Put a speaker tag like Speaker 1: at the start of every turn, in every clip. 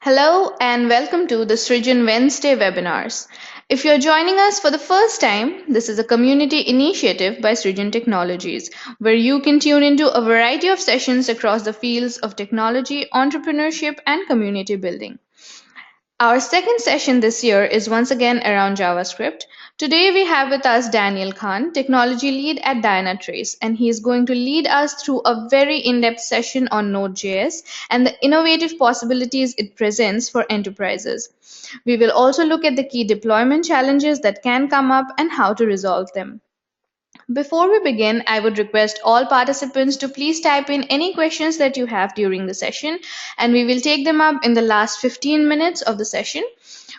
Speaker 1: Hello and welcome to the Srijan Wednesday webinars. If you're joining us for the first time, this is a community initiative by Srijan Technologies, where you can tune into a variety of sessions across the fields of technology, entrepreneurship, and community building. Our second session this year is once again around JavaScript. Today we have with us Daniel Khan, technology lead at Dynatrace, and he is going to lead us through a very in-depth session on Node.js and the innovative possibilities it presents for enterprises. We will also look at the key deployment challenges that can come up and how to resolve them. Before we begin, I would request all participants to please type in any questions that you have during the session, and we will take them up in the last 15 minutes of the session.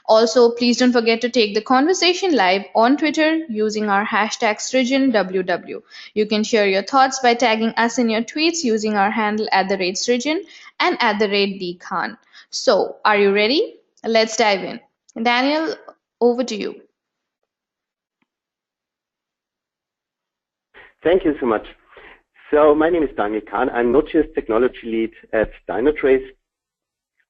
Speaker 1: Also, please don't forget to take the conversation live on Twitter using our hashtag SrijanWW. You can share your thoughts by tagging us in your tweets using our handle @Srijan and @DKhan. So, are you ready? Let's dive in. Daniel, over to you.
Speaker 2: Thank you so much. So my name is Daniel Khan. I'm Node.js technology lead at Dynatrace.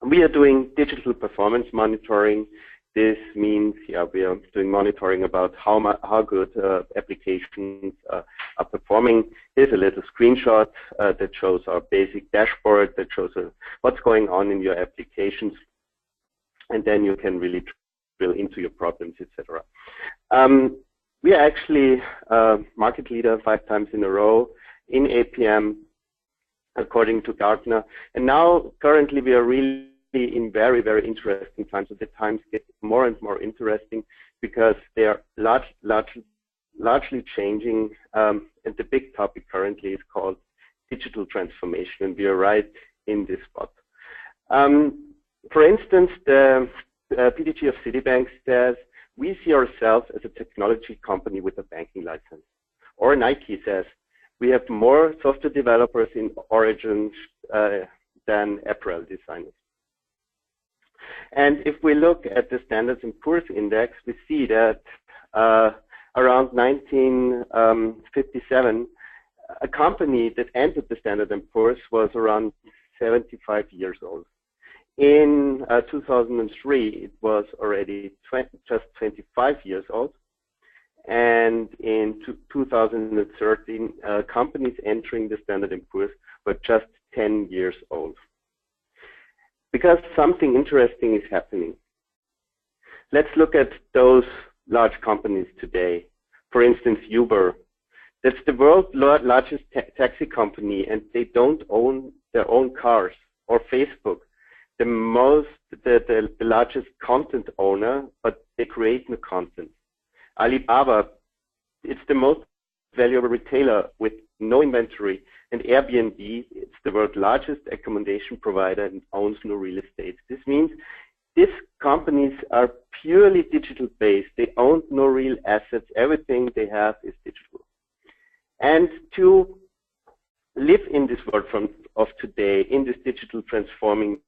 Speaker 2: We are doing digital performance monitoring. This means, we are doing monitoring about how good applications are performing. Here's a little screenshot that shows our basic dashboard that shows what's going on in your applications, and then you can really drill into your problems, etc. We are actually market leader 5 times in a row in APM, according to Gartner. And now, currently, we are really in very, very interesting times. So the times get more and more interesting because they are largely changing. And the big topic currently is called digital transformation, and we are right in this spot. For instance, the PDG of Citibank says, we see ourselves as a technology company with a banking license. Or Nike says, we have more software developers in Origins than apparel designers. And if we look at the Standard & Poor's index, we see that around 1957, a company that entered the Standard & Poor's was around 75 years old. In 2003, it was already just 25 years old. And in 2013, companies entering the Standard & Poor's were just 10 years old. Because something interesting is happening. Let's look at those large companies today. For instance, Uber. That's the world's largest taxi company, and they don't own their own cars. Or Facebook. The largest content owner, but they create no content. Alibaba, it's the most valuable retailer with no inventory. And Airbnb, it's the world's largest accommodation provider and owns no real estate. This means these companies are purely digital based. They own no real assets. Everything they have is digital. And to live in this world of today, in this digital transforming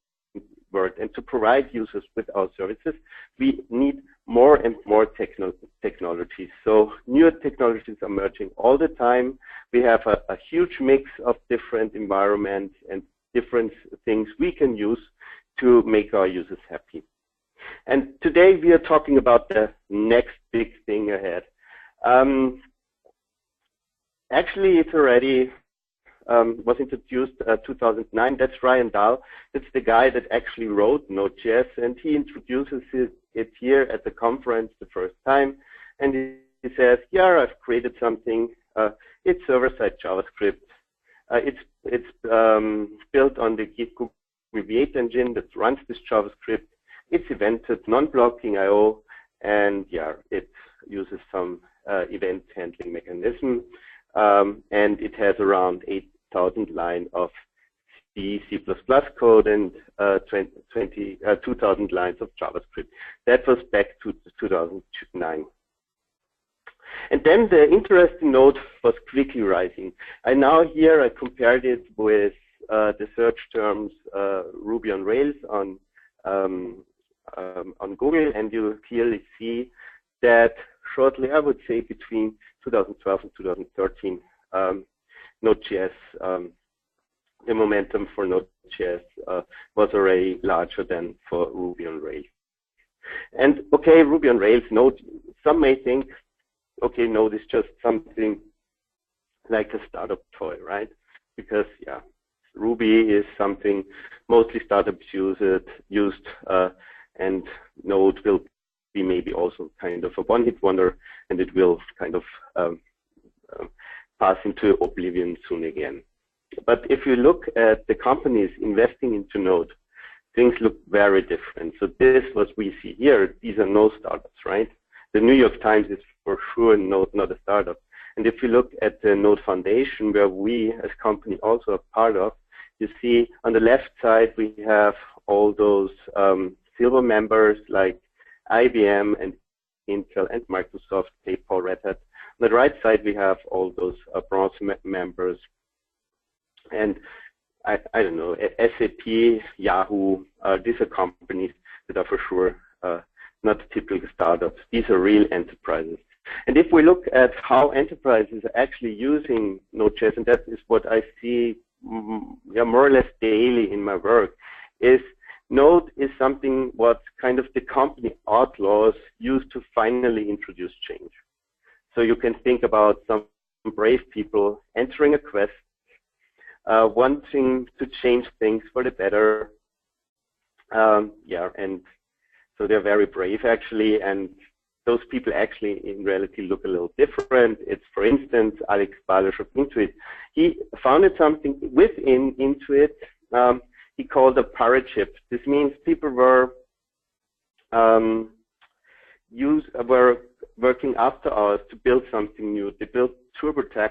Speaker 2: world, and to provide users with our services, we need more and more technologies. So newer technologies are emerging all the time. We have a huge mix of different environments and different things we can use to make our users happy. And today we are talking about the next big thing ahead. Actually, it's already was introduced 2009. That's Ryan Dahl. That's the guy that actually wrote Node.js, and he introduces it here at the conference the first time. And he says, yeah, I've created something. It's server-side JavaScript. It's built on the Google V8 engine that runs this JavaScript. It's evented, non-blocking I/O, and yeah, it uses some event handling mechanism. And it has around 8,000 lines of C, C++ code, and 2,000 lines of JavaScript. That was back to 2009. And then the interest in Node was quickly rising. And now here I compared it with the search terms Ruby on Rails on Google, and you clearly see that shortly, I would say between 2012 and 2013, Node.js the momentum for Node.js was already larger than for Ruby on Rails. And okay, Ruby on Rails, Node, some may think, okay, Node is just something like a startup toy, right? Because yeah, Ruby is something mostly startups used, and Node will be maybe also kind of a one-hit wonder, and it will kind of pass into oblivion soon again. But if you look at the companies investing into Node, things look very different. So this is what we see here. These are no startups, right? The New York Times is for sure not a startup. And if you look at the Node Foundation, where we as a company also are part of, you see on the left side we have all those silver members like IBM and Intel and Microsoft, PayPal, Red Hat. On the right side we have all those bronze members, and I don't know, SAP, Yahoo, these are companies that are for sure not typical startups. These are real enterprises. And if we look at how enterprises are actually using Node.js, and that is what I see more or less daily in my work, is Node is something what kind of the company outlaws use to finally introduce change. So you can think about some brave people entering a quest, wanting to change things for the better. Yeah, and so they're very brave actually, and those people actually in reality look a little different. It's, for instance, Alex Balish of Intuit. He founded something within Intuit he called a pirate ship. This means people were working after hours to build something new. They built TurboTax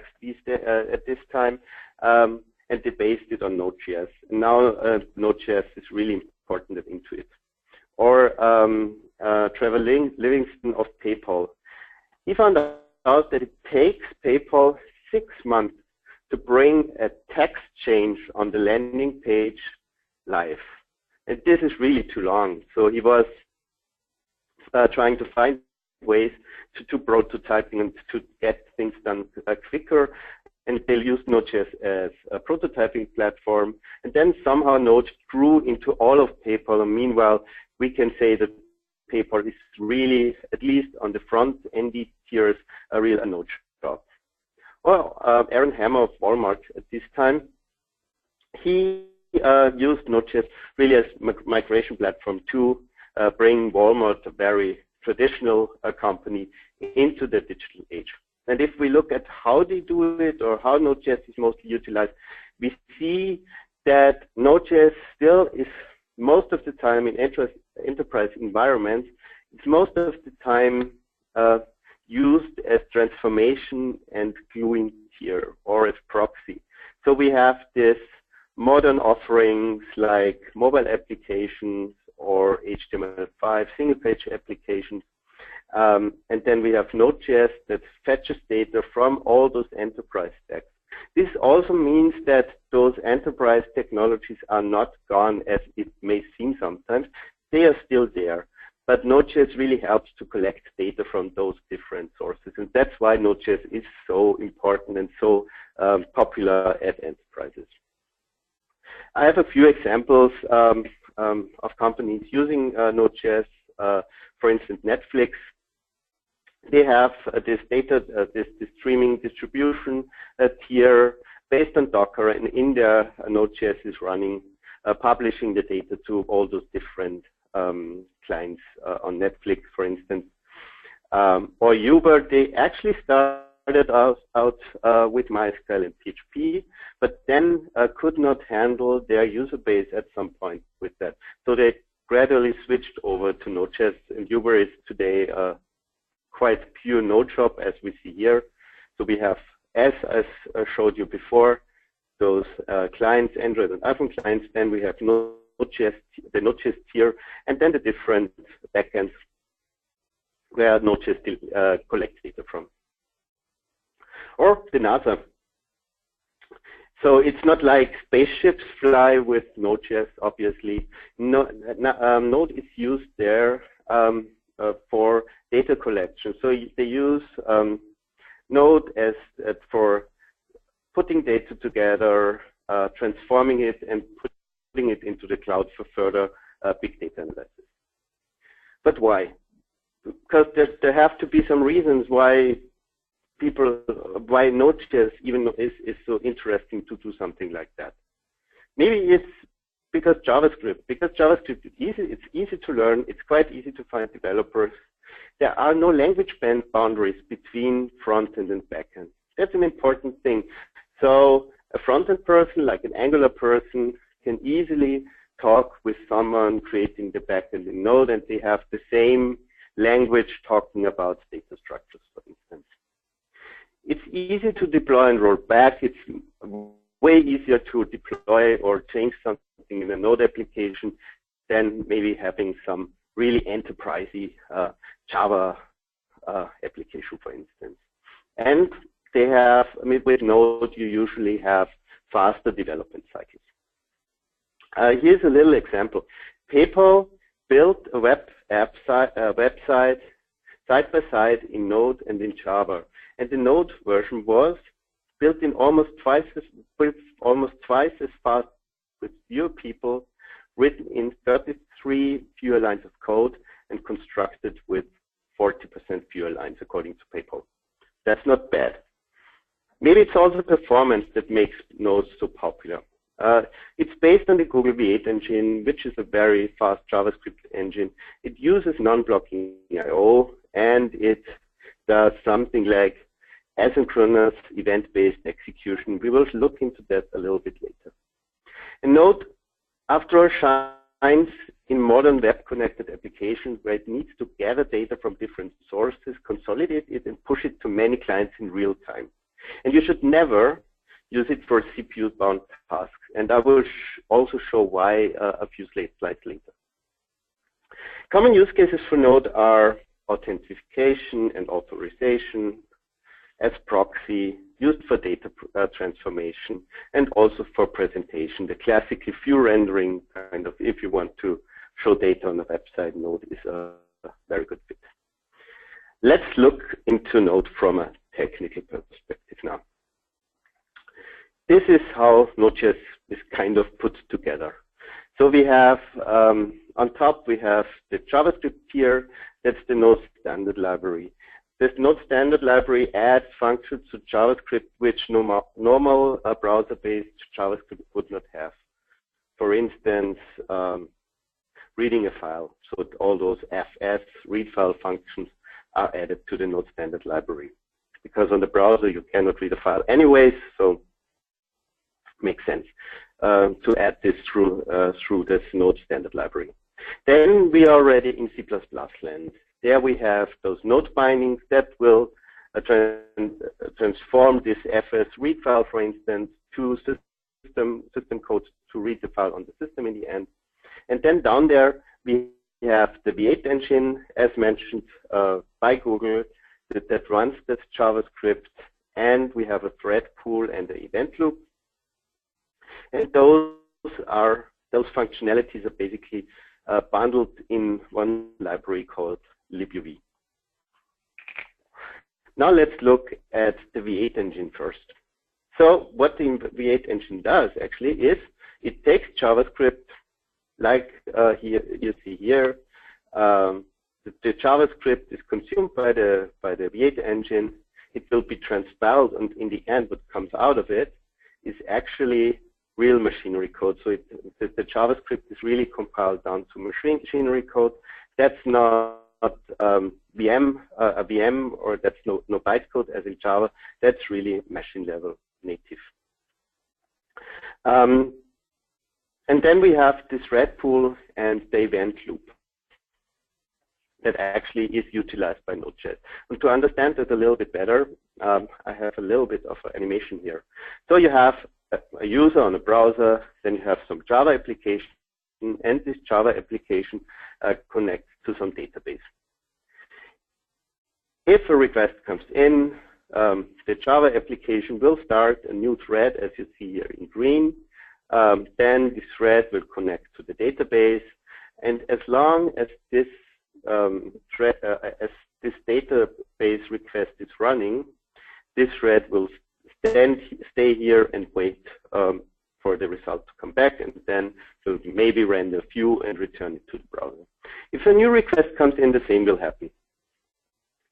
Speaker 2: at this time, and they based it on Node.js. And now Node.js is really important at Intuit. Or Trevor Livingston of PayPal. He found out that it takes PayPal 6 months to bring a text change on the landing page live. And this is really too long. So he was trying to find ways to do prototyping and to get things done quicker. And they used Node.js as a prototyping platform. And then somehow Node grew into all of PayPal. And meanwhile, we can say that PayPal is really, at least on the front end tiers, a real Node shop. Well, Aaron Hammer of Walmart at this time, he used Node.js really as migration platform to bring Walmart, a very traditional company, into the digital age. And if we look at how they do it or how Node.js is mostly utilized, we see that Node.js still is most of the time in enterprise environments, it's most of the time used as transformation and gluing tier or as proxy. So we have this modern offerings like mobile applications or HTML5 single-page applications. And then we have Node.js that fetches data from all those enterprise stacks. This also means that those enterprise technologies are not gone as it may seem sometimes. They are still there. But Node.js really helps to collect data from those different sources. And that's why Node.js is so important and so popular at enterprises. I have a few examples of companies using Node.js. For instance, Netflix. They have this data, this streaming distribution tier based on Docker, and in there, Node.js is running, publishing the data to all those different clients on Netflix, for instance. Or Uber, they actually started out with MySQL and PHP, but then could not handle their user base at some point with that. So they gradually switched over to Node.js, and Uber is today quite pure Node shop, as we see here. So we have, as I showed you before, those clients, Android and iPhone clients. Then we have Node.js, the Node.js tier, and then the different backends where Node.js still collects data from. Or the NASA. So it's not like spaceships fly with Node.js, obviously. Node is used there for data collection. So they use Node as for putting data together, transforming it and putting it into the cloud for further big data analysis. But why? Because there have to be some reasons why Node.js even is so interesting to do something like that. Maybe it's because JavaScript is easy, it's easy to learn, it's quite easy to find developers. There are no language boundaries between front-end and back-end. That's an important thing. So a front-end person, like an Angular person, can easily talk with someone creating the back-end in Node, and they have the same language talking about data structures, for instance. It's easy to deploy and roll back. It's way easier to deploy or change something in a Node application than maybe having some really enterprisey Java application, for instance. And they have, I mean, with Node, you usually have faster development cycles. Here's a little example. PayPal built a website side by side in Node and in Java, and the Node version was built almost twice as fast with fewer people, written in 33 fewer lines of code, and constructed with 40% fewer lines, according to PayPal. That's not bad. Maybe it's also performance that makes Node so popular. It's based on the Google V8 engine, which is a very fast JavaScript engine. It uses non-blocking I/O, and it does something like asynchronous event-based execution. We will look into that a little bit later. And Node, after all, shines in modern web-connected applications where it needs to gather data from different sources, consolidate it, and push it to many clients in real time. And you should never use it for CPU-bound tasks. And I will also show why a few slides later. Common use cases for Node are authentication and authorization as proxy, used for data transformation, and also for presentation. The classical view rendering kind of, if you want to show data on a website, Node is a very good fit. Let's look into Node from a technical perspective now. This is how Node.js is kind of put together. So we have, on top, we have the JavaScript tier. That's the Node standard library. This Node standard library adds functions to JavaScript which normal browser-based JavaScript would not have. For instance, reading a file. So all those fs, read file functions are added to the Node standard library. Because on the browser you cannot read a file anyways, so makes sense to add this through this Node standard library. Then we are already in C++ land. There we have those node bindings that will transform this fs read file, for instance, to system code to read the file on the system in the end. And then down there we have the V8 engine, as mentioned by Google, that runs this JavaScript, and we have a thread pool and an event loop. And those functionalities are basically bundled in one library called libuv. Now let's look at the V8 engine first. So what the V8 engine does actually is it takes JavaScript, like here you see here. The JavaScript is consumed by the V8 engine. It will be transpiled, and in the end, what comes out of it is actually real machinery code. So the JavaScript is really compiled down to machinery code. That's not a VM, or that's no bytecode as in Java. That's really machine level native. And then we have this thread pool and the event loop that actually is utilized by Node.js. And to understand that a little bit better, I have a little bit of animation here. So you have a user on a browser, then you have some Java application, and this Java application connects to some database. If a request comes in, the Java application will start a new thread, as you see here in green. Then this thread will connect to the database, and as long as this this database request is running, this thread will stay here and wait for the result to come back, and then we'll maybe render a few and return it to the browser. If a new request comes in, the same will happen.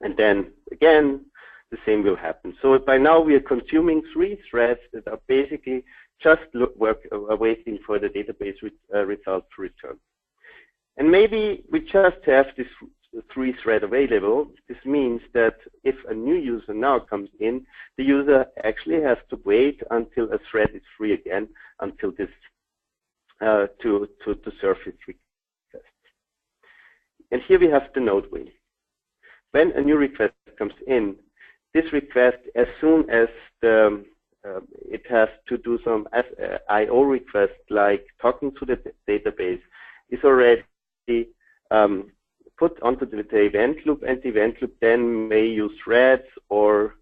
Speaker 2: And then again, the same will happen. So by now we are consuming 3 threads that are basically just waiting for the database result to return. And maybe we just have this 3 thread available. This means that if a new user now comes in, the user actually has to wait until a thread is free again, until this to surface request. And here we have the node wheel. When a new request comes in, this request, as soon as it has to do some I/O request, like talking to the database, is already put onto the event loop, and the event loop then may use threads or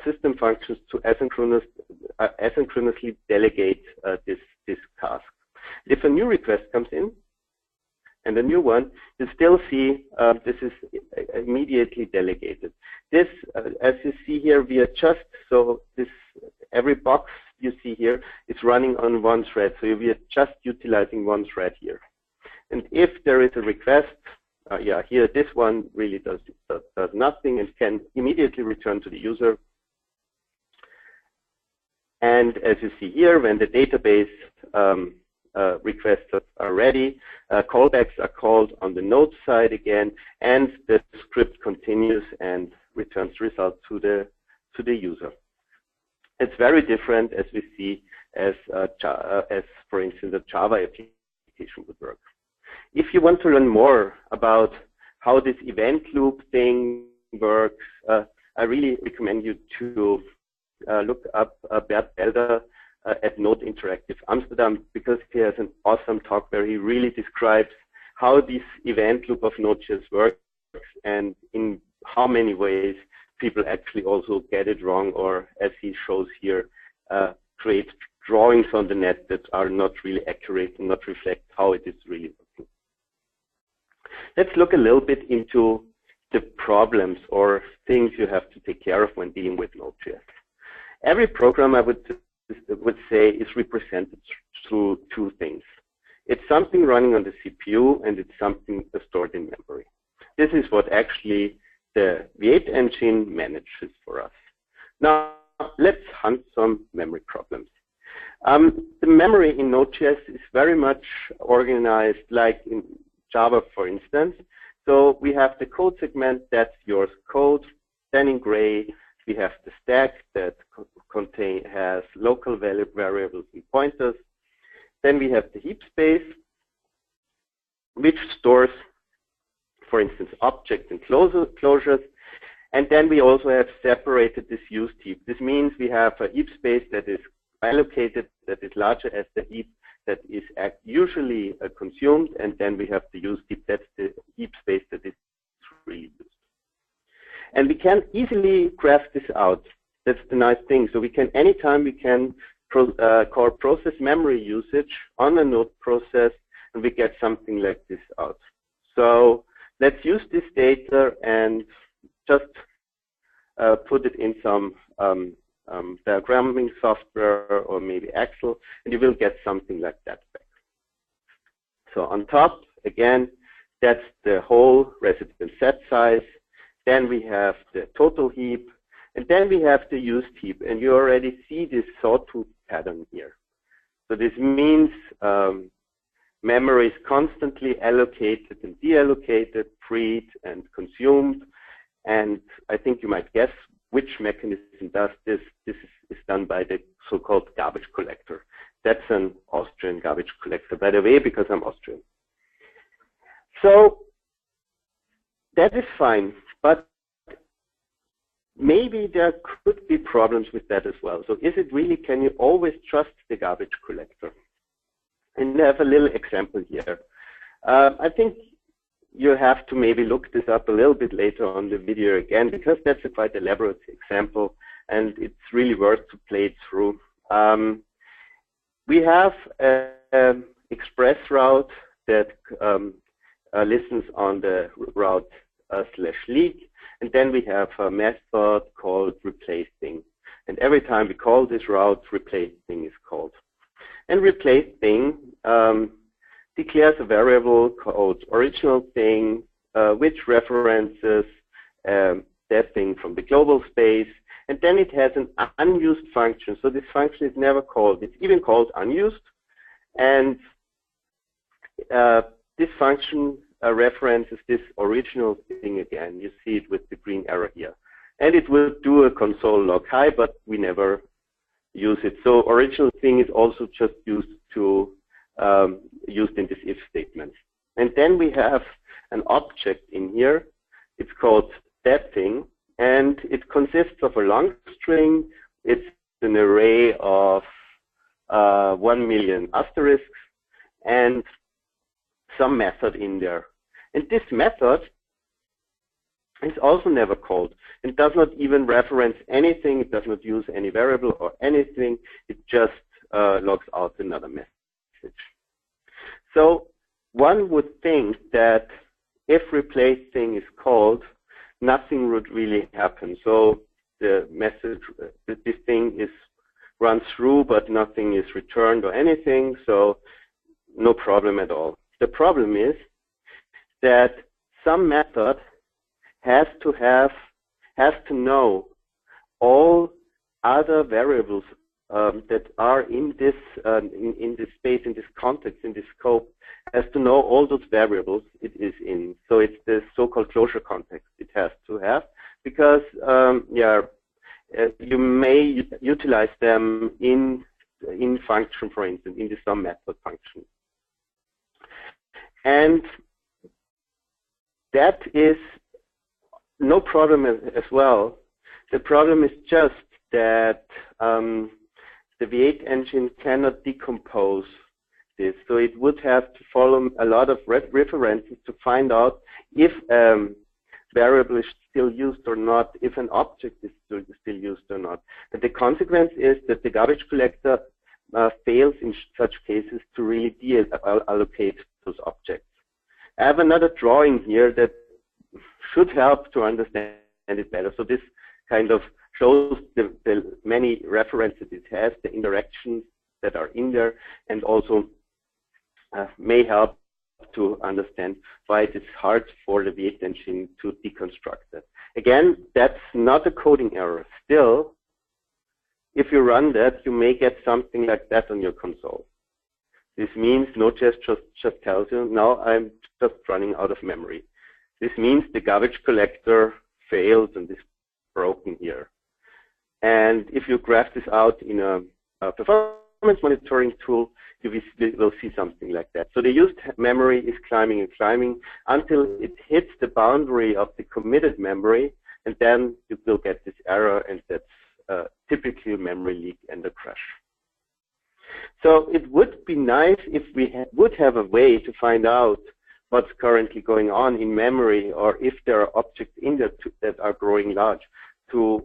Speaker 2: system functions to asynchronously delegate this task. If a new request comes in, and a new one, you still see this is immediately delegated. This, as you see here, we adjust, so this every box you see here is running on 1 thread, so we are just utilizing 1 thread here. And if there is a request, here this one really does nothing and can immediately return to the user. And as you see here, when the database requests are ready, callbacks are called on the node side again, and the script continues and returns the result to the user. It's very different as we see as for instance a Java application would work. If you want to learn more about how this event loop thing works, I really recommend you to look up Bert Belder at Node Interactive Amsterdam, because he has an awesome talk where he really describes how this event loop of Node.js works and in how many ways people actually also get it wrong, or as he shows here, create drawings on the net that are not really accurate and not reflect how it is really working. Let's look a little bit into the problems or things you have to take care of when dealing with Node.js. Every program, I would say, is represented through 2 things. It's something running on the CPU, and it's something stored in memory. This is what actually the V8 engine manages for us. Now, let's hunt some memory problems. The memory in Node.js is very much organized like in Java, for instance. So we have the code segment, that's your code. Then in gray, we have the stack that has local variables and pointers. Then we have the heap space, which stores, for instance, objects and closures. And then we also have separated this used heap. This means we have a heap space that is allocated, that is larger as the heap that is usually consumed. And then we have the used heap, that's the heap space that is really used. And we can easily graph this out. That's the nice thing. So we can, anytime we can call process memory usage on a node process, and we get something like this out. So let's use this data and just put it in some diagramming software or maybe Excel, and you will get something like that back. So on top, again, that's the whole resident set size. Then we have the total heap, and then we have the used heap, and you already see this sawtooth pattern here. So this means memory is constantly allocated and deallocated, freed and consumed. And I think you might guess which mechanism does this. This is done by the so-called garbage collector. That's an Austrian garbage collector, by the way, because I'm Austrian. So that is fine, but maybe there could be problems with that as well. So is it really, can you always trust the garbage collector? And I have a little example here. I think you have to maybe look this up a little bit later on the video again, because that's a quite elaborate example, and it's really worth to play it through. We have an express route that listens on the route /leak, and then we have a method called replaceThing. And every time we call this route, replaceThing is called. And replace thing declares a variable called original thing, which references that thing from the global space. And then it has an unused function. So this function is never called. It's even called unused. And this function references this original thing again. You see it with the green arrow here. And it will do a console log hi, but we never use it. So original thing is also just used to used in this if statement. And then we have an object in here. It's called that thing, and it consists of a long string. It's an array of 1 million asterisks and some method in there. And this method is also never called. It does not even reference anything. It does not use any variable or anything. It just logs out another message. So one would think that if replace thing is called, nothing would really happen. So the message, this thing is run through, but nothing is returned or anything. So no problem at all. The problem is that some method has to know all other variables that are in this space, in this context, in this scope, has to know all those variables it is in. So it's the so-called closure context it has to have, because you may utilize them in function, for instance, in the sum method function. And that is no problem as well. The problem is just that the V8 engine cannot decompose this. So it would have to follow a lot of references to find out if variable is still used or not, if an object is still used or not. And the consequence is that the garbage collector fails in such cases to really allocate those objects. I have another drawing here that should help to understand it better. So this kind of shows the many references it has, the interactions that are in there, and also may help to understand why it is hard for the V8 engine to deconstruct that. Again, that's not a coding error. Still, if you run that, you may get something like that on your console. This means Node.js just tells you, now I'm just running out of memory. This means the garbage collector fails and is broken here. And if you graph this out in a performance monitoring tool, you will see something like that. So the used memory is climbing and climbing until it hits the boundary of the committed memory, and then you will get this error, and that's typically a memory leak and a crash. So it would be nice if we would have a way to find out what's currently going on in memory, or if there are objects in there that are growing large, to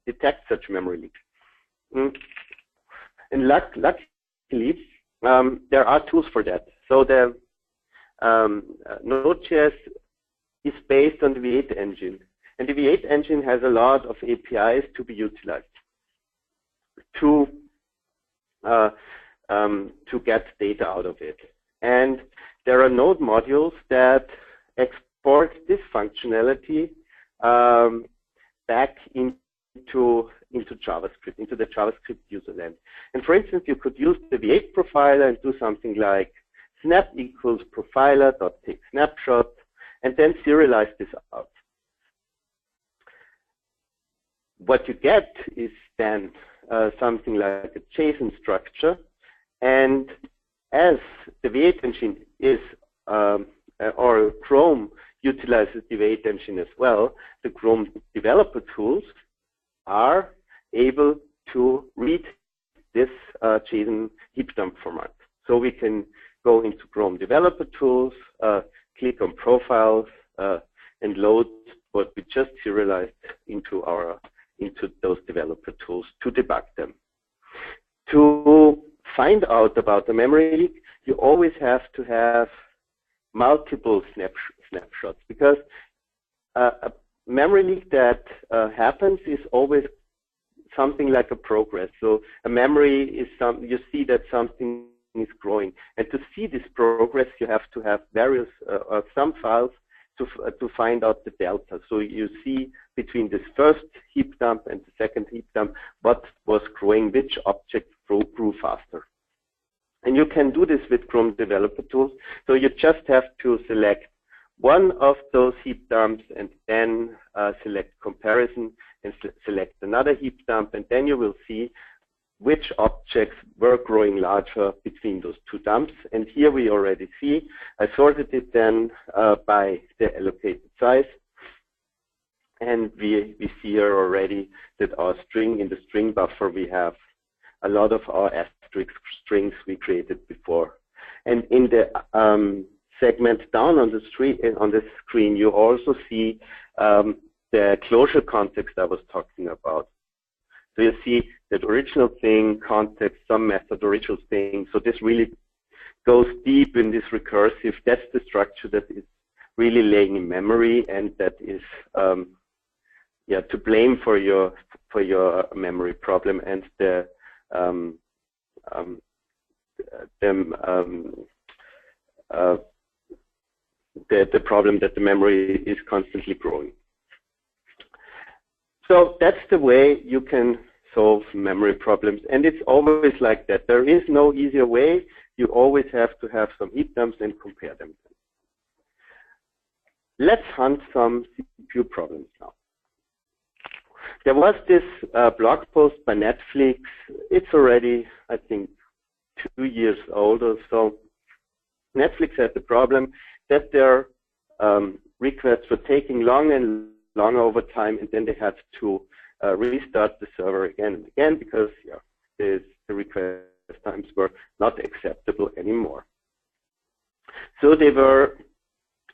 Speaker 2: detect such memory leaks. And luckily, there are tools for that. So the Node.js is based on the V8 engine, and the V8 engine has a lot of APIs to be utilized to get data out of it. And there are Node modules that export this functionality back into JavaScript, into the JavaScript userland. And for instance, you could use the V8 profiler and do something like snap equals profiler.take snapshot, and then serialize this out. What you get is then something like a JSON structure, and as the V8 engine is, or Chrome utilizes the V8 engine as well, the Chrome developer tools are able to read this JSON heap dump format. So we can go into Chrome developer tools, click on profiles, and load what we just serialized into those developer tools to debug them. To find out about the memory leak, you always have to have multiple snapshots, because a memory leak that happens is always something like a progress. So a memory is you see that something is growing, and to see this progress, you have to have various some files to find out the delta. So you see between this first heap dump and the second heap dump what was growing, which object grew faster. And you can do this with Chrome developer tools. So you just have to select one of those heap dumps and then select comparison and select another heap dump, and then you will see which objects were growing larger between those two dumps. And here we already see, I sorted it then by the allocated size. And we see here already that our string, in the string buffer, we have a lot of our asterisk strings we created before. And in the segment down on the screen, you also see the closure context I was talking about. So you see that original thing, context, some method, original thing. So this really goes deep in this recursive. That's the structure that is really laying in memory, and that is to blame for your memory problem and the problem that the memory is constantly growing. So that's the way you can solve memory problems, and it's always like that. There is no easier way. You always have to have some heap dumps and compare them. Let's hunt some CPU problems now. There was this blog post by Netflix. It's already, I think, 2 years old or so. Netflix had the problem that their requests were taking long and long over time, and then they had to restart the server again and again because the request times were not acceptable anymore. So they were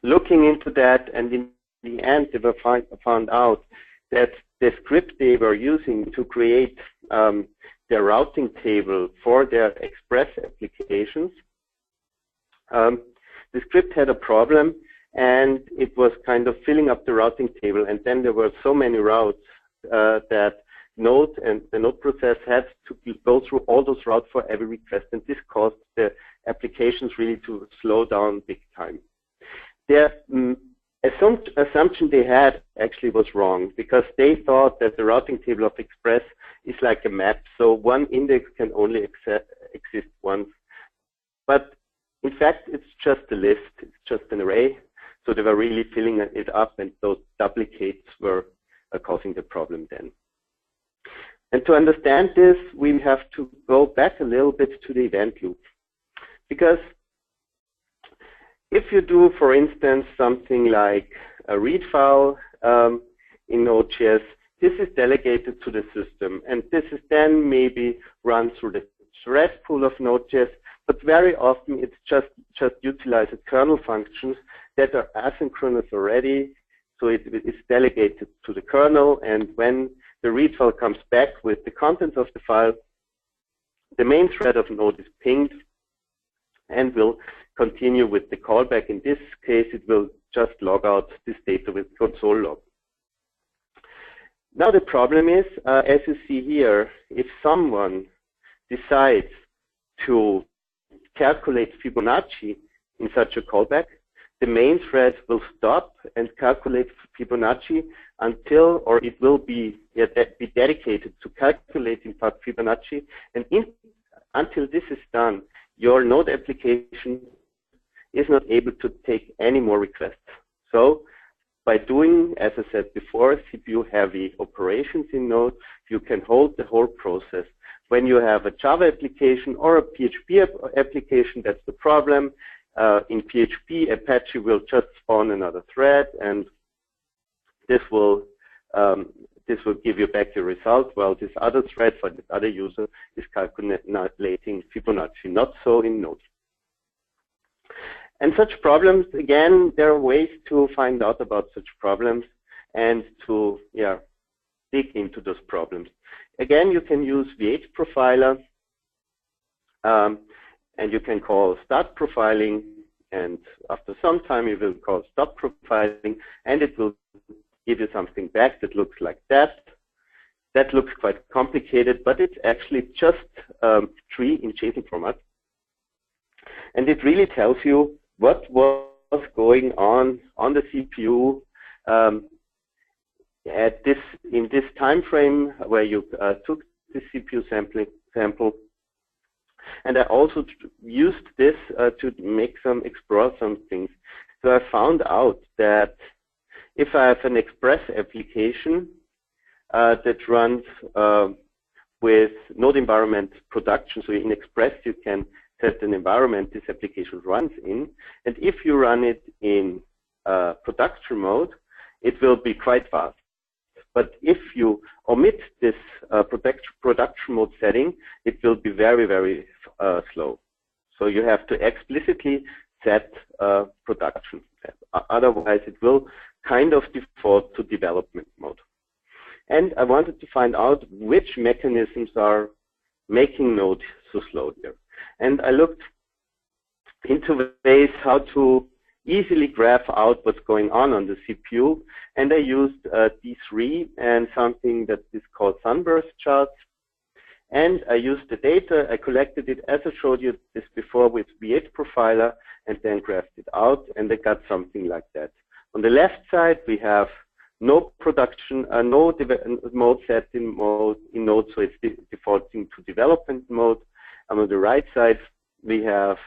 Speaker 2: looking into that, and in the end they were found out that the script they were using to create their routing table for their Express applications, the script had a problem, and it was kind of filling up the routing table, and then there were so many routes that Node and the Node process had to go through all those routes for every request, and this caused the applications really to slow down big time. The assumption they had actually was wrong, because they thought that the routing table of Express is like a map, so one index can only exist once. But in fact, it's just a list, it's just an array. So they were really filling it up, and those duplicates were causing the problem then. And to understand this, we have to go back a little bit to the event loop. Because if you do, for instance, something like a read file in Node.js, this is delegated to the system, and this is then maybe run through the thread pool of Node.js, but very often it's just utilizes kernel functions that are asynchronous already, so it is delegated to the kernel, and when the read file comes back with the contents of the file, the main thread of Node is pinged and will continue with the callback. In this case, it will just log out this data with console log. Now the problem is, as you see here, if someone decides to calculate Fibonacci in such a callback, the main thread will stop and calculate Fibonacci until, or it will be dedicated to calculating Fibonacci, and until this is done, your Node application is not able to take any more requests. So by doing, as I said before, CPU-heavy operations in Node, you can hold the whole process. When you have a Java application or a PHP application, that's the problem. In PHP, Apache will just spawn another thread, and this will give you back your result, while this other thread for this other user is calculating Fibonacci. Not so in Node. And such problems, again, there are ways to find out about such problems and to dig into those problems. Again, you can use V8 profiler, and you can call start profiling, and after some time you will call stop profiling, and it will give you something back that looks like that. that looks quite complicated, but it's actually just a tree in JSON format. And it really tells you what was going on the CPU in this time frame where you took the CPU sample. And I also used this to explore some things. So I found out that if I have an Express application that runs with Node environment production, so in Express you can set an environment this application runs in, and if you run it in production mode, it will be quite fast. But if you omit this production mode setting, it will be very, very slow. So you have to explicitly set production. Otherwise, it will kind of default to development mode. And I wanted to find out which mechanisms are making Node so slow here. And I looked into ways how to easily graph out what's going on the CPU, and I used D3 and something that is called sunburst charts. And I used the data, I collected it as I showed you this before with V8 Profiler, and then graphed it out, and I got something like that. On the left side, we have no production, no mode set in Node, so it's defaulting to development mode. And on the right side, we have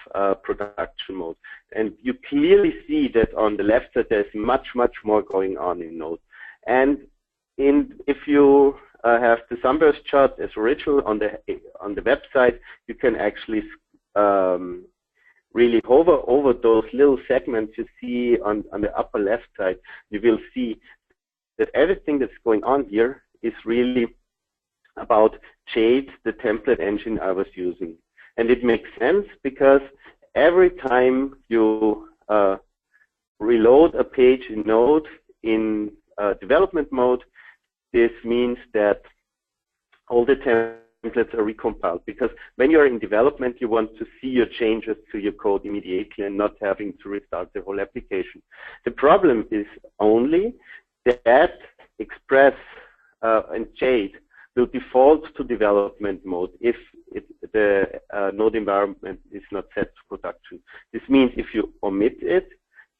Speaker 2: production mode. And you clearly see that on the left side, there's much, much more going on in Node. And if you have the sunburst chart as original on the website, you can actually really hover over those little segments you see on the upper left side. You will see that everything that's going on here is really about Jade, the template engine I was using. And it makes sense because every time you reload a page in Node in development mode, this means that all the templates are recompiled. Because when you're in development, you want to see your changes to your code immediately and not having to restart the whole application. The problem is only that Express and Jade will default to development mode if the Node environment is not set to production. This means if you omit it,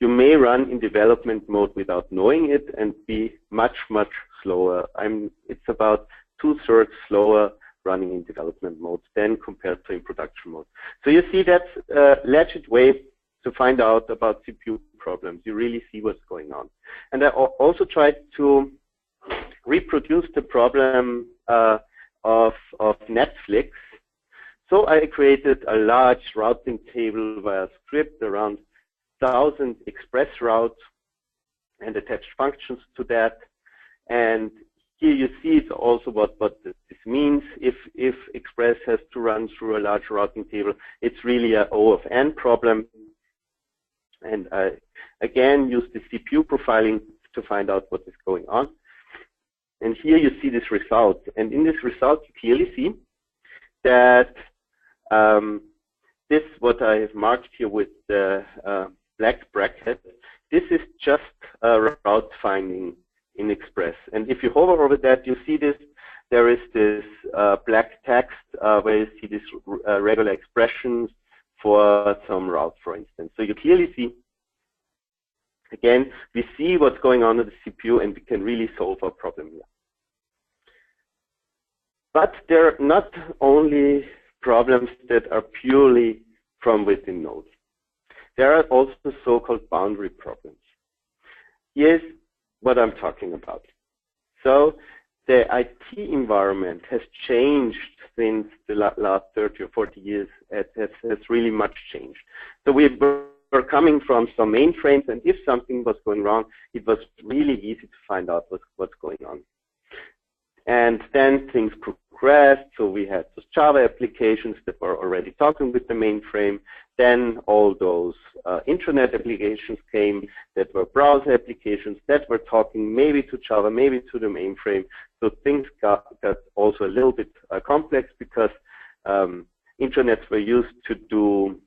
Speaker 2: you may run in development mode without knowing it and be much, much slower. It's about 2/3 slower running in development mode than compared to in production mode. So you see that's a legit way to find out about CPU problems. You really see what's going on. And I also tried to reproduce the problem of Netflix. So I created a large routing table via script, around 1,000 Express routes, and attached functions to that. And here you see it's also what this means. If Express has to run through a large routing table, it's really a O of N problem. And I again use the CPU profiling to find out what is going on. And here you see this result. And in this result, you clearly see that this, what I have marked here with the black bracket, this is just route finding in Express. And if you hover over that, you see this. There is this black text where you see these regular expressions for some route, for instance. So you clearly see, again, we see what's going on with the CPU, and we can really solve our problem here. But there are not only problems that are purely from within Node. There are also so-called boundary problems. Here's what I'm talking about. So the IT environment has changed since the last 30 or 40 years. It has really much changed. So we were coming from some mainframes, and if something was going wrong, it was really easy to find out what's going on. And then things progressed, so we had those Java applications that were already talking with the mainframe. Then all those intranet applications came that were browser applications that were talking maybe to Java, maybe to the mainframe. So things got also a little bit complex because intranets were used to do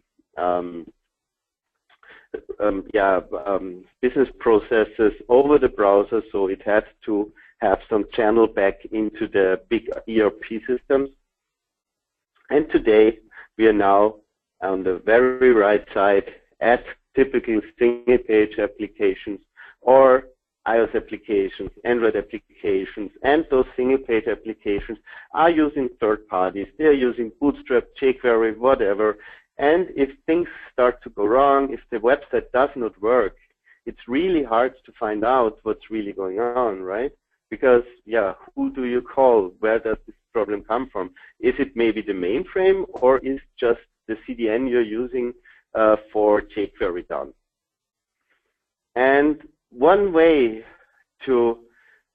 Speaker 2: business processes over the browser, so it had to have some channel back into the big ERP systems. And today we are now on the very right side at typical single page applications or iOS applications, Android applications, and those single page applications are using third parties. They're using Bootstrap, jQuery, whatever. And if things start to go wrong, if the website does not work, it's really hard to find out what's really going on, right? Because, yeah, who do you call? Where does this problem come from? Is it maybe the mainframe, or is just the CDN you're using for jQuery down? And one way to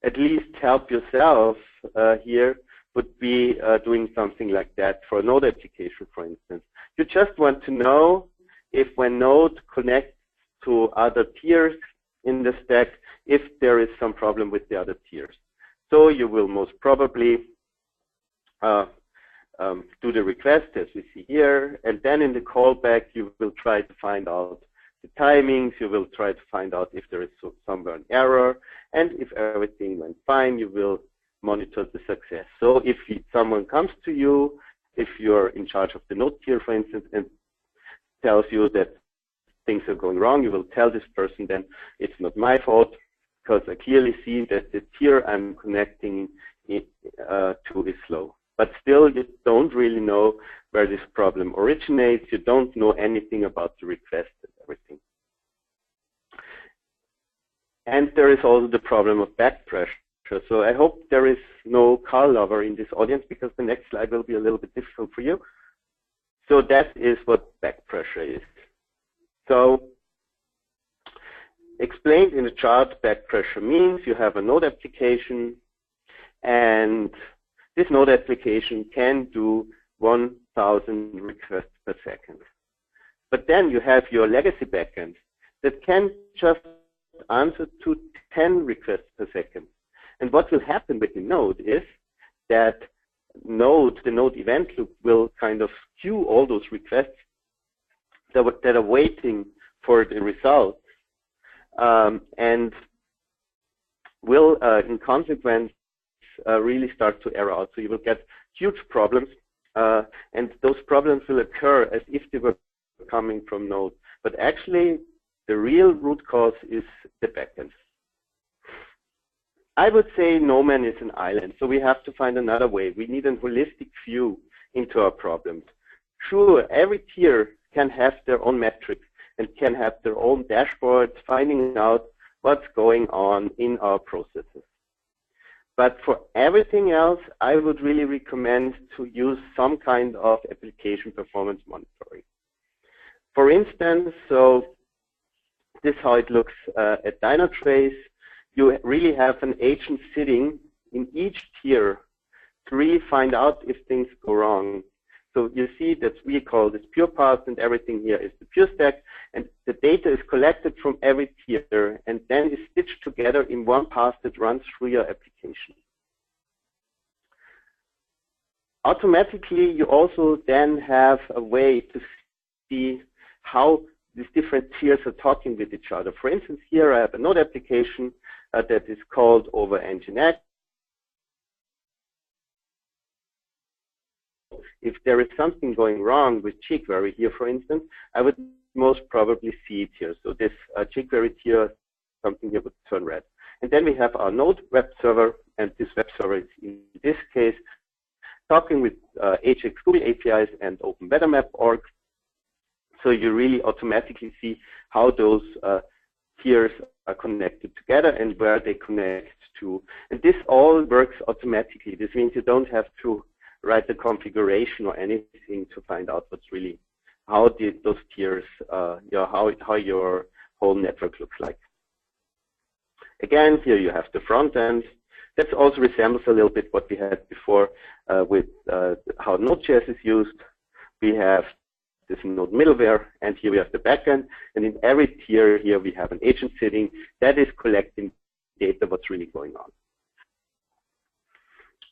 Speaker 2: at least help yourself here would be doing something like that for a Node application, for instance. You just want to know if when Node connects to other tiers in the stack, if there is some problem with the other tiers. So you will most probably do the request as we see here, and then in the callback you will try to find out the timings, you will try to find out if there is somewhere an error, and if everything went fine, you will monitor the success. So if someone comes to you, if you're in charge of the Node tier, for instance, and tells you that things are going wrong, you will tell this person then it's not my fault, because I clearly see that the tier I'm connecting to is slow. But still, you don't really know where this problem originates. You don't know anything about the request and everything. And there is also the problem of back pressure. So I hope there is no car lover in this audience, because the next slide will be a little bit difficult for you. So that is what back pressure is. So explained in the chart, back pressure means you have a Node application, and this Node application can do 1,000 requests per second. But then you have your legacy backend that can just answer to 10 requests per second. And what will happen with the node is that the node event loop will kind of queue all those requests that are waiting for the result, and will, in consequence, really start to error out. So you will get huge problems, and those problems will occur as if they were coming from Node. But actually, the real root cause is the backend. I would say no man is an island, so we have to find another way. We need a holistic view into our problems. Sure, every tier can have their own metrics and can have their own dashboards finding out what's going on in our processes. But for everything else, I would really recommend to use some kind of application performance monitoring. For instance, so this is how it looks at Dynatrace. You really have an agent sitting in each tier to really find out if things go wrong. So you see that we call this pure path, and everything here is the pure stack, and the data is collected from every tier and then is stitched together in one path that runs through your application. Automatically, you also then have a way to see how these different tiers are talking with each other. For instance, here I have a Node application that is called over Nginx. If there is something going wrong with jQuery here, for instance, I would most probably see it here. So this jQuery tier, something here would turn red. And then we have our Node web server, and this web server is, in this case, talking with HX Google APIs and OpenWeatherMap.org. So you really automatically see how those tiers are connected together and where they connect to. And this all works automatically. This means you don't have to write the configuration or anything to find out what's really, how those tiers, how your whole network looks like. Again, here you have the front end. That also resembles a little bit what we had before with how Node.js is used. We have this Node middleware, and here we have the backend. And in every tier here, we have an agent sitting that is collecting data, what's really going on.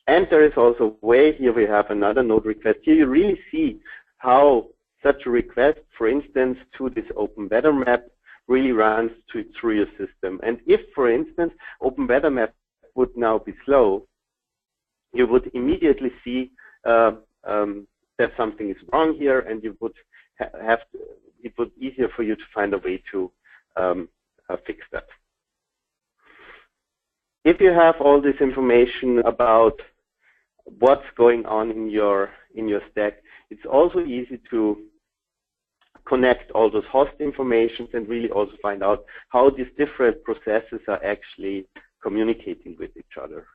Speaker 2: And there is also a way, here we have another Node request. Here you really see how such a request, for instance, to this OpenWeatherMap really runs through your system. And if, for instance, OpenWeatherMap would now be slow, you would immediately see that something is wrong here, and you would it would be easier for you to find a way to fix that. If you have all this information about what's going on in your stack, it's also easy to connect all those host informations and really also find out how these different processes are actually communicating with each other.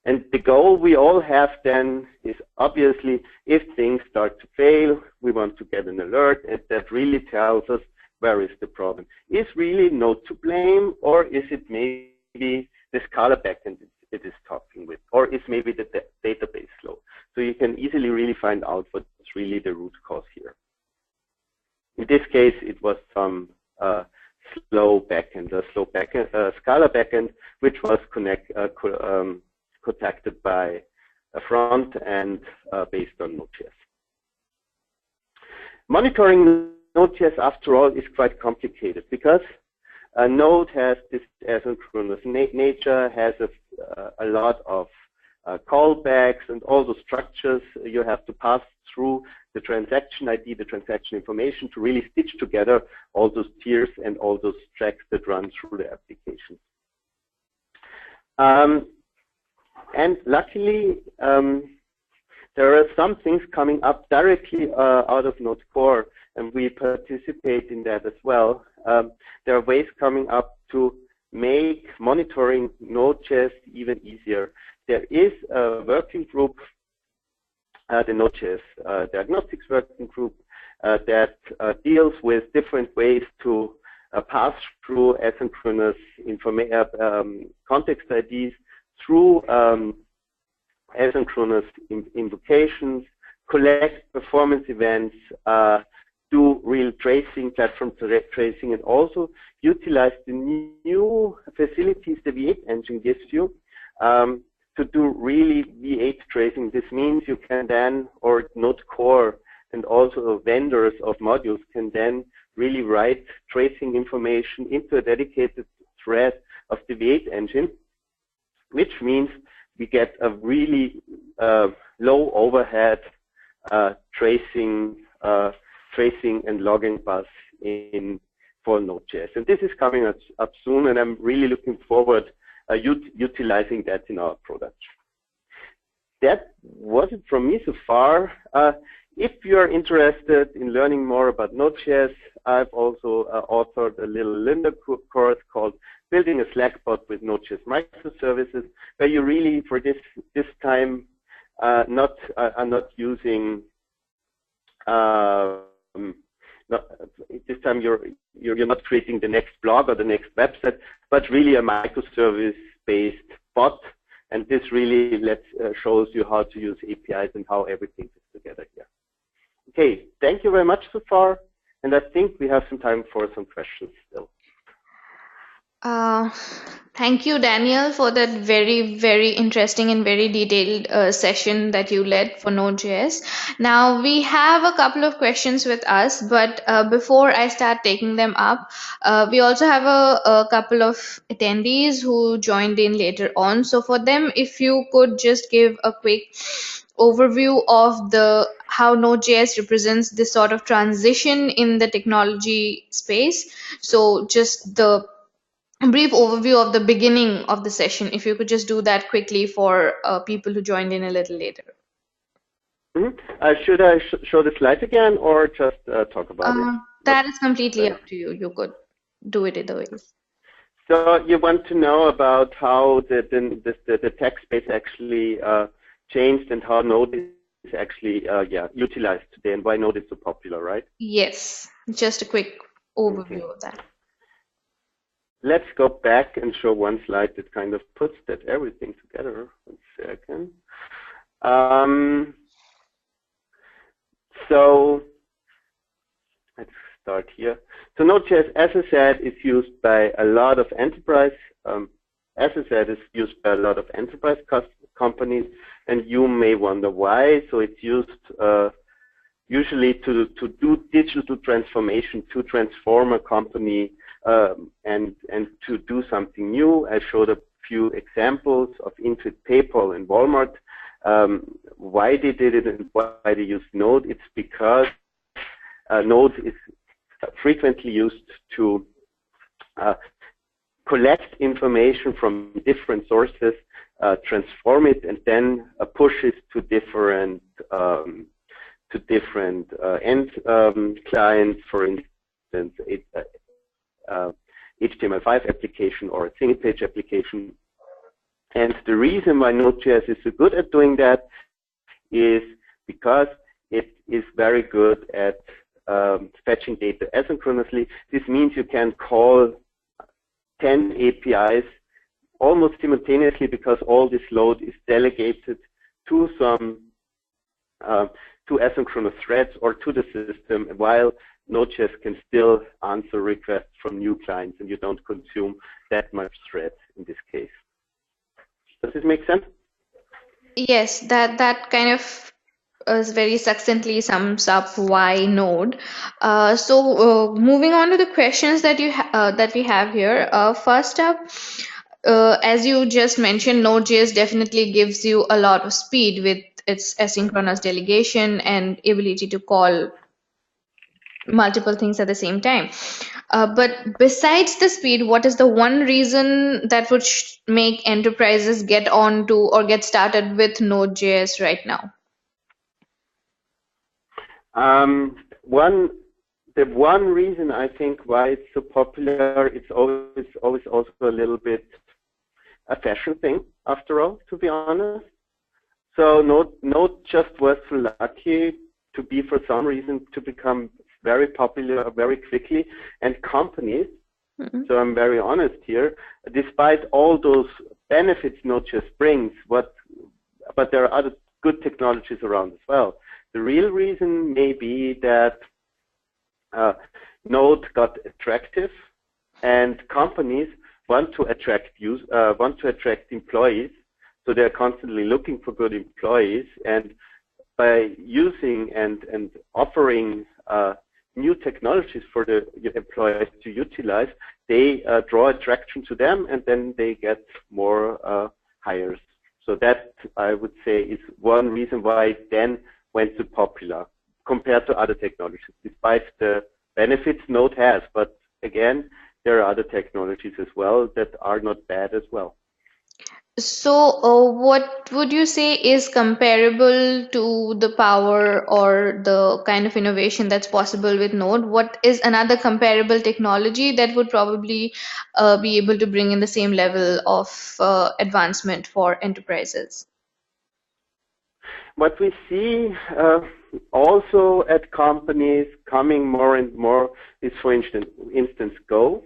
Speaker 2: And the goal we all have then is obviously, if things start to fail, we want to get an alert, and that really tells us where is the problem. Is really Node to blame, or is it maybe the Scala backend it is talking with, or is maybe the database slow? So you can easily really find out what's really the root cause here. In this case, it was some slow backend, Scala backend, which was contacted by a front end based on Node.js. Monitoring Node.js, after all, is quite complicated because Node has this asynchronous nature, has a lot of callbacks and all those structures you have to pass through the transaction ID, the transaction information, to really stitch together all those tiers and all those tracks that run through the application. And luckily, there are some things coming up directly out of Node Core, and we participate in that as well. There are ways coming up to make monitoring Node.js even easier. There is a working group, the Node.js diagnostics working group, that deals with different ways to pass through asynchronous context IDs through asynchronous invocations, collect performance events, do real tracing, platform tracing, and also utilize the new facilities the V8 engine gives you to do really V8 tracing. This means you can then, or Node Core and also vendors of modules can then really write tracing information into a dedicated thread of the V8 engine, which means we get a really low overhead tracing and logging bus for Node.js. And this is coming up soon, and I'm really looking forward utilizing that in our product. That was it from me so far. If you're interested in learning more about Node.js, I've also authored a little Lynda course called Building a Slack bot with Node.js microservices, where you really, for this time, are not using. This time you're not creating the next blog or the next website, but really a microservice-based bot. And this really shows you how to use APIs and how everything fits together here. Okay, thank you very much so far, and I think we have some time for some questions still.
Speaker 1: Thank you, Daniel, for that very, very interesting and very detailed session that you led for Node.js. Now, we have a couple of questions with us, but before I start taking them up, we also have a couple of attendees who joined in later on. So for them, if you could just give a quick overview of how Node.js represents this sort of transition in the technology space. So just the brief overview of the beginning of the session, if you could just do that quickly for people who joined in a little later.
Speaker 2: Should I show the slides again or just talk about it?
Speaker 1: That is completely up to you. You could do it either way.
Speaker 2: So you want to know about how the tech space actually changed and how Node is actually utilized today and why Node is so popular, right?
Speaker 1: Yes, just a quick overview of that.
Speaker 2: Let's go back and show one slide that kind of puts that everything together. 1 second. So let's start here. So Node.js, as I said, is used by a lot of enterprise. Companies, and you may wonder why. So it's used usually to do digital transformation, to transform a company and to do something new. I showed a few examples of Intuit, PayPal, and Walmart. Why they did it and why they use Node? It's because Node is frequently used to collect information from different sources, transform it, and then push it to different end clients. For instance, HTML5 application or a single page application. And the reason why Node.js is so good at doing that is because it is very good at fetching data asynchronously. This means you can call 10 APIs almost simultaneously because all this load is delegated to some to asynchronous threads or to the system, while Node.js can still answer requests from new clients, and you don't consume that much thread in this case. Does this make sense?
Speaker 1: Yes, that kind of very succinctly sums up why Node. Moving on to the questions that that we have here. First up, as you just mentioned, Node.js definitely gives you a lot of speed with its asynchronous delegation and ability to call multiple things at the same time. But besides the speed, what is the one reason that would make enterprises get on to or get started with Node.js right now?
Speaker 2: The one reason I think why it's so popular, it's always also a little bit a fashion thing, after all, to be honest. So Node just was so lucky to be, for some reason, to become very popular very quickly, and companies, so I'm very honest here, despite all those benefits Node.js brings, but there are other good technologies around as well. The real reason may be that Node got attractive, and companies want to attract employees, so they're constantly looking for good employees, and by using and offering new technologies for the employees to utilize, they draw attraction to them, and then they get more hires. So that, I would say, is one reason why it then went so popular compared to other technologies, despite the benefits Node has. But again, there are other technologies as well that are not bad as well.
Speaker 1: So, what would you say is comparable to the power or the kind of innovation that's possible with Node? What is another comparable technology that would probably be able to bring in the same level of advancement for enterprises?
Speaker 2: What we see also at companies coming more and more is, for instance, Go.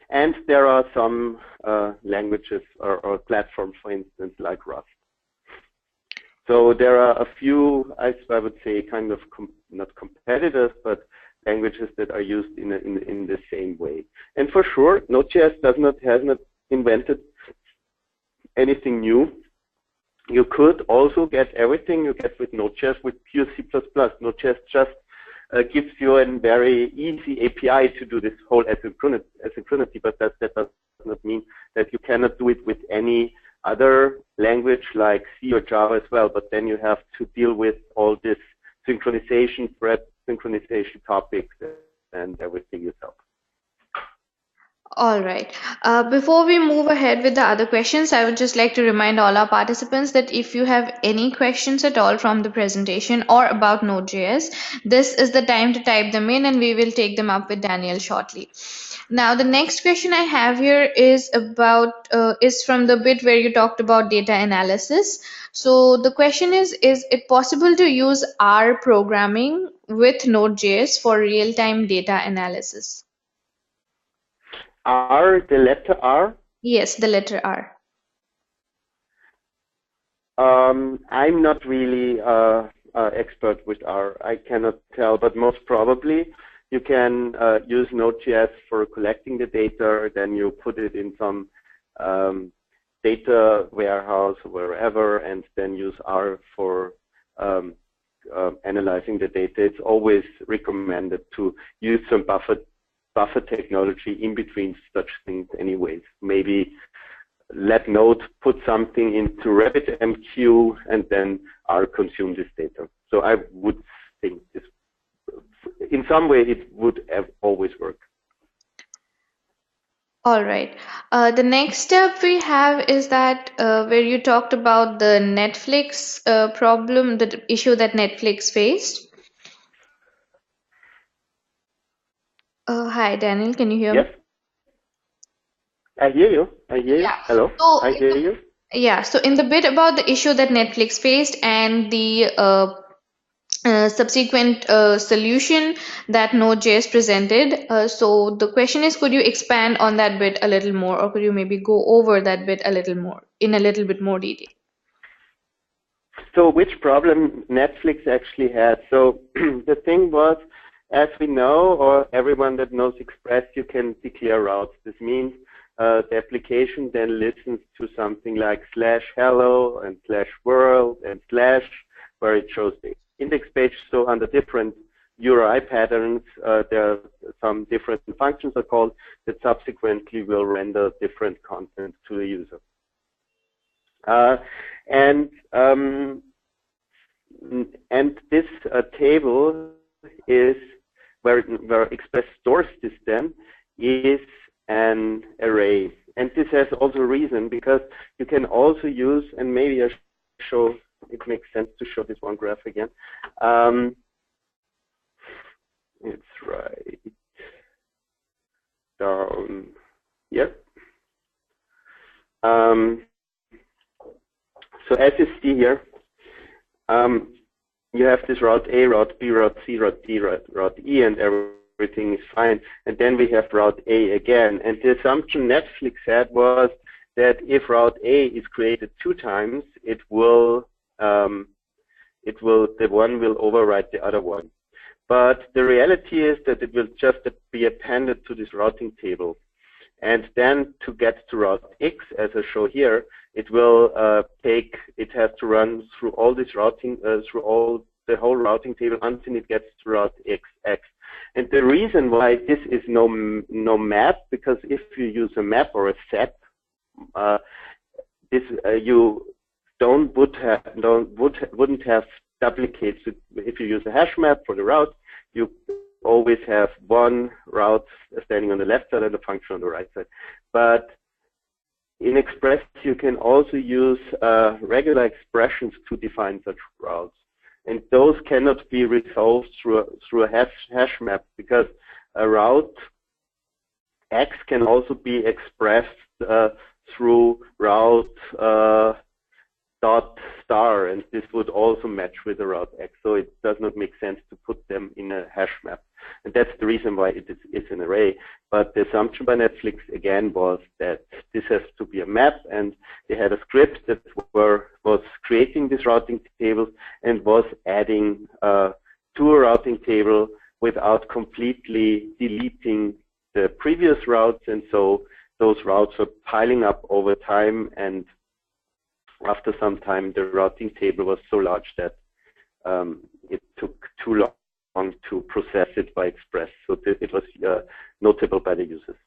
Speaker 2: And there are some languages or platforms, for instance, like Rust. So there are a few, I would say, kind of not competitors, but languages that are used in the same way. And for sure, Node.js has not invented anything new. You could also get everything you get with Node.js with pure C++. Node.js just gives you a very easy API to do this whole asynchronity, but that does not mean that you cannot do it with any other language like C or Java as well, but then you have to deal with all this synchronization, thread synchronization topics and everything yourself.
Speaker 1: All right. Before we move ahead with the other questions, I would just like to remind all our participants that if you have any questions at all from the presentation or about Node.js, this is the time to type them in and we will take them up with Daniel shortly. Now, the next question I have here is from the bit where you talked about data analysis. So the question is it possible to use R programming with Node.js for real-time data analysis?
Speaker 2: R, the letter R?
Speaker 1: Yes, the letter R.
Speaker 2: I'm not really expert with R. I cannot tell, but most probably you can use Node.js for collecting the data, then you put it in some data warehouse or wherever, and then use R for analyzing the data. It's always recommended to use some buffer buffer technology in between such things anyways. Maybe let Node put something into RabbitMQ and then R consume this data. So I would think this, in some way, it would have always work.
Speaker 1: All right. The next step we have is that where you talked about the Netflix problem, the issue that Netflix faced. Hi, Daniel, can you hear me?
Speaker 2: Yes, I hear you. I hear you.
Speaker 1: Yeah.
Speaker 2: Hello,
Speaker 1: So,
Speaker 2: I hear you.
Speaker 1: yeah, so in the bit about the issue that Netflix faced and the subsequent solution that Node.js presented. So the question is, could you expand on that bit a little more, or could you maybe go over that bit a little more, in a little bit more detail?
Speaker 2: So which problem Netflix actually had? So the thing was, as we know, or everyone that knows Express, you can declare routes. This means the application then listens to something like /hello and /world and / where it shows the index page. So under different URI patterns, there are some different functions are called that subsequently will render different content to the user. And this table is where Express stores this then is an array. And this has also a reason, because you can also use, and maybe I show, it makes sense to show this one graph again. It's right down here. So as you see here, you have this route A, route B, route C, route D, route E, and everything is fine. And then we have route A again. And the assumption Netflix had was that if route A is created 2 times, the one will override the other one. But the reality is that it will just be appended to this routing table. And then to get to route X, as I show here, it will it has to run through all this routing, through the whole routing table until it gets to route X. And the reason why this is no map, because if you use a map or a set, you wouldn't have duplicates. If you use a hash map for the route, you always have one route standing on the left side and a function on the right side. But in Express, you can also use regular expressions to define such routes. And those cannot be resolved through a hash map, because a route X can also be expressed through route dot star, and this would also match with the route X. So it does not make sense to put them in a hash map. And that's the reason why it's an array. But the assumption by Netflix, again, was that this has to be a map, and they had a script that was creating this routing table and was adding to a routing table without completely deleting the previous routes. And so those routes are piling up over time, and after some time, the routing table was so large that it took too long to process it by Express. So it was notable by the users.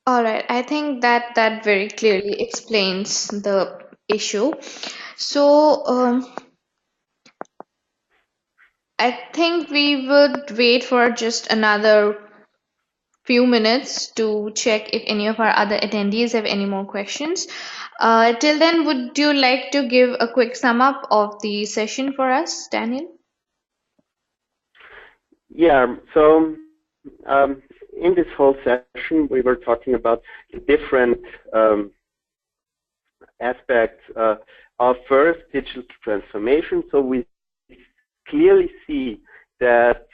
Speaker 1: All right, I think that very clearly explains the issue. So I think we would wait for just another few minutes to check if any of our other attendees have any more questions. Till then, would you like to give a quick sum up of the session for us, Daniel?
Speaker 2: Yeah, so in this whole session, we were talking about different aspects of first digital transformation. So we clearly see that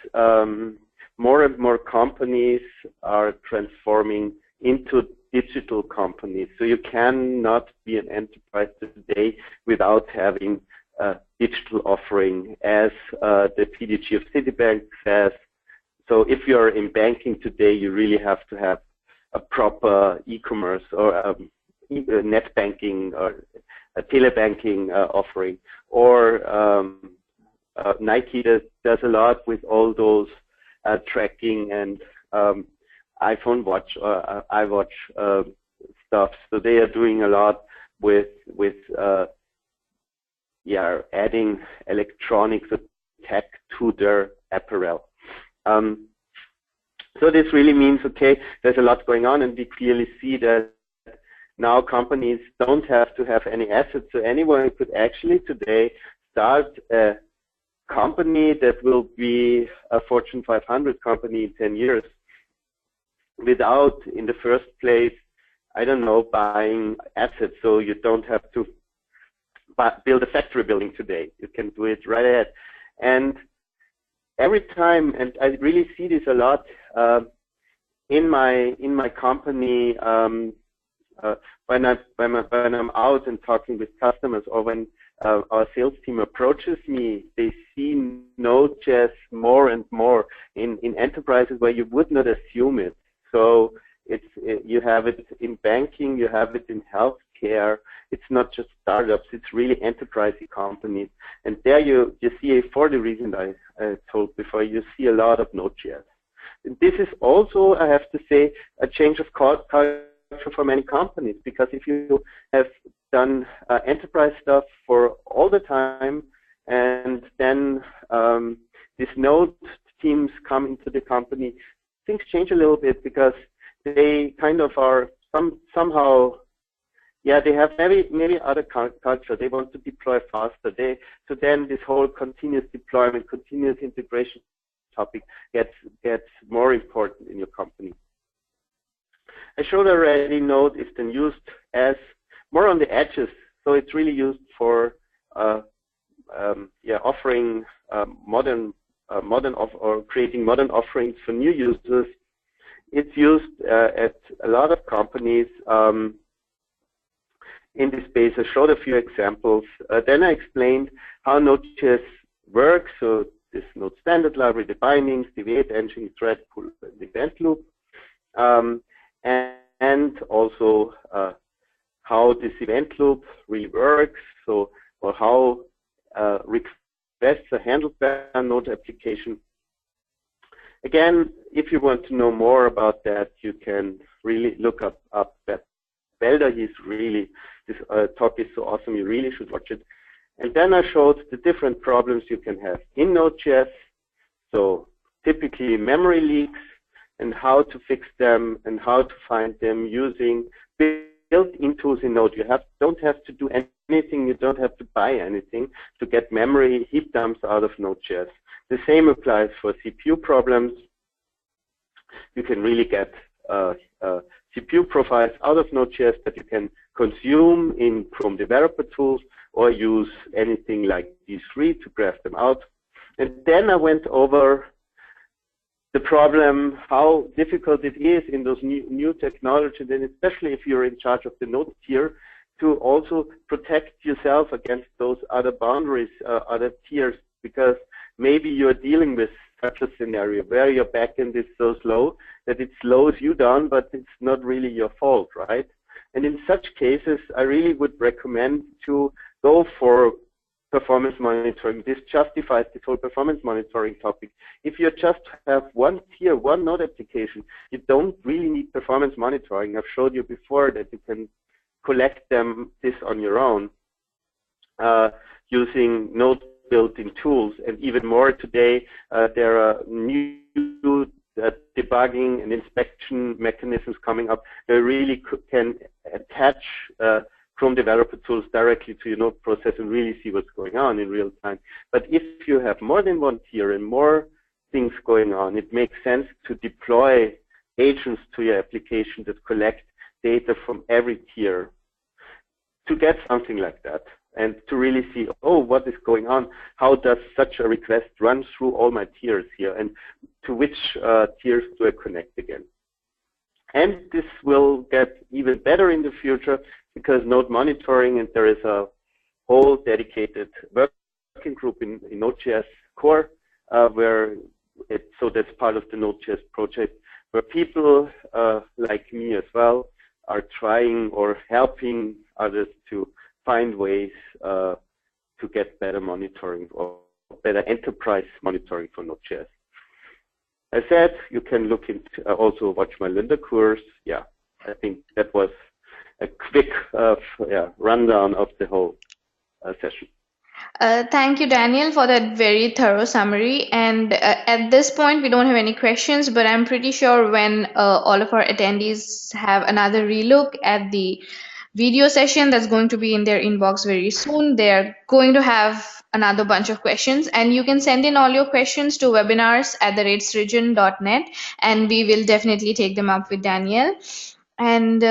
Speaker 2: more and more companies are transforming into digital companies. So you cannot be an enterprise today without having a digital offering, as the PDG of Citibank says. So if you're in banking today, you really have to have a proper e-commerce or net banking or a telebanking offering, or Nike does a lot with all those tracking and iPhone watch or iWatch stuff. So they are doing a lot with adding electronics tech to their apparel. So this really means, okay, there's a lot going on, and we clearly see that now companies don't have to have any assets. So anyone could actually today start a company that will be a Fortune 500 company in 10 years without, in the first place, I don't know, buying assets. So you don't have to build a factory building today. You can do it right ahead. And every time, and I really see this a lot in my company, when I'm out and talking with customers, or when our sales team approaches me, they see Node.js more and more in enterprises where you would not assume it. So you have it in banking, you have it in healthcare. It's not just startups, it's really enterprise companies. And there you see, for the reason I told before, you see a lot of Node.js. And this is also, I have to say, a change of culture for many companies, because if you have done enterprise stuff for all the time, and then these Node teams come into the company, things change a little bit, because they kind of are somehow, they have maybe other culture. They want to deploy faster. So then this whole continuous deployment, continuous integration topic gets more important in your company. I showed already Node is then used as more on the edges. So it's really used for offering or creating modern offerings for new users. It's used at a lot of companies in this space. I showed a few examples. Then I explained how Node.js works. So this Node standard library, the bindings, the V8 engine, thread, pull, and event loop, and also how this event loop really works. So, or how requests are handled by a Node application. Again, if you want to know more about that, you can really look up that Belder. He's really, this talk is so awesome, you really should watch it. And then I showed the different problems you can have in Node.js. So typically memory leaks, and how to fix them, and how to find them using built-in tools in Node. You don't have to do anything, you don't have to buy anything to get memory heap dumps out of Node.js. The same applies for CPU problems. You can really get CPU profiles out of Node.js that you can consume in Chrome developer tools, or use anything like D3 to graph them out. And then I went over the problem, how difficult it is in those new technologies, and especially if you're in charge of the Node tier, to also protect yourself against those other boundaries, other tiers, because maybe you're dealing with such a scenario where your backend is so slow that it slows you down, but it's not really your fault, right? And in such cases, I really would recommend to go for performance monitoring. This justifies this whole performance monitoring topic. If you just have one tier, one Node application, you don't really need performance monitoring. I've showed you before that you can collect this on your own using Node built-in tools. And even more today, there are new debugging and inspection mechanisms coming up that really can attach Chrome developer tools directly to your Node process and really see what's going on in real time. But if you have more than one tier and more things going on, it makes sense to deploy agents to your application that collect data from every tier to get something like that, and to really see, oh, what is going on? How does such a request run through all my tiers here, and to which tiers do I connect again? And this will get even better in the future, because Node monitoring, and there is a whole dedicated working group in Node.js core, so that's part of the Node.js project, where people like me as well are trying or helping others to find ways to get better monitoring of better enterprise monitoring for Node.js. As said, you can look into also watch my Lynda course. Yeah, I think that was a quick rundown of the whole session.
Speaker 1: Thank you, Daniel, for that very thorough summary. And at this point, we don't have any questions, but I'm pretty sure when all of our attendees have another relook at the video session that's going to be in their inbox very soon, they're going to have another bunch of questions. And you can send in all your questions to webinars@srijan.net, and we will definitely take them up with Daniel. And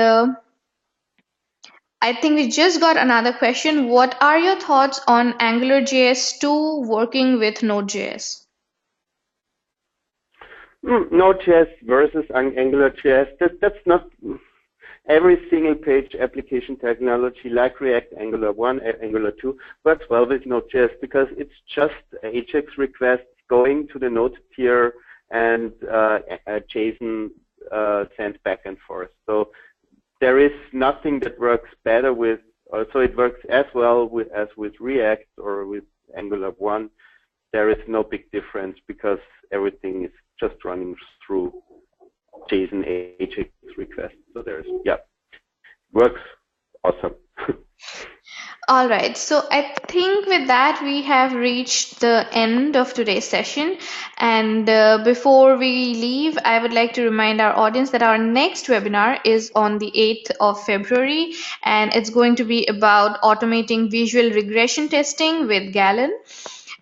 Speaker 1: I think we just got another question. What are your thoughts on Angularjs 2 working with Node.js?
Speaker 2: Node.js versus Angularjs, that's not every single page application technology like React, Angular 1, Angular 2 works well with Node.js because it's just AJAX requests going to the Node tier and JSON sent back and forth. So there is nothing that works better with, so it works as well as with React or with Angular 1. There is no big difference because everything is just running through JSON AJAX requests. So there's, works awesome.
Speaker 1: All right, so I think with that we have reached the end of today's session. And before we leave, I would like to remind our audience that our next webinar is on the 8th of February, and it's going to be about automating visual regression testing with Gallon.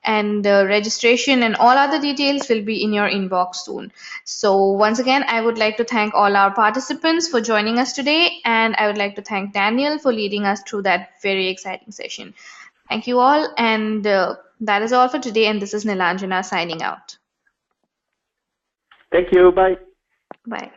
Speaker 1: And registration and all other details will be in your inbox soon. So once again, I would like to thank all our participants for joining us today, and I would like to thank Daniel for leading us through that very exciting session. Thank you all, and that is all for today, and this is Nilanjana signing out.
Speaker 2: Thank you. Bye.
Speaker 1: Bye.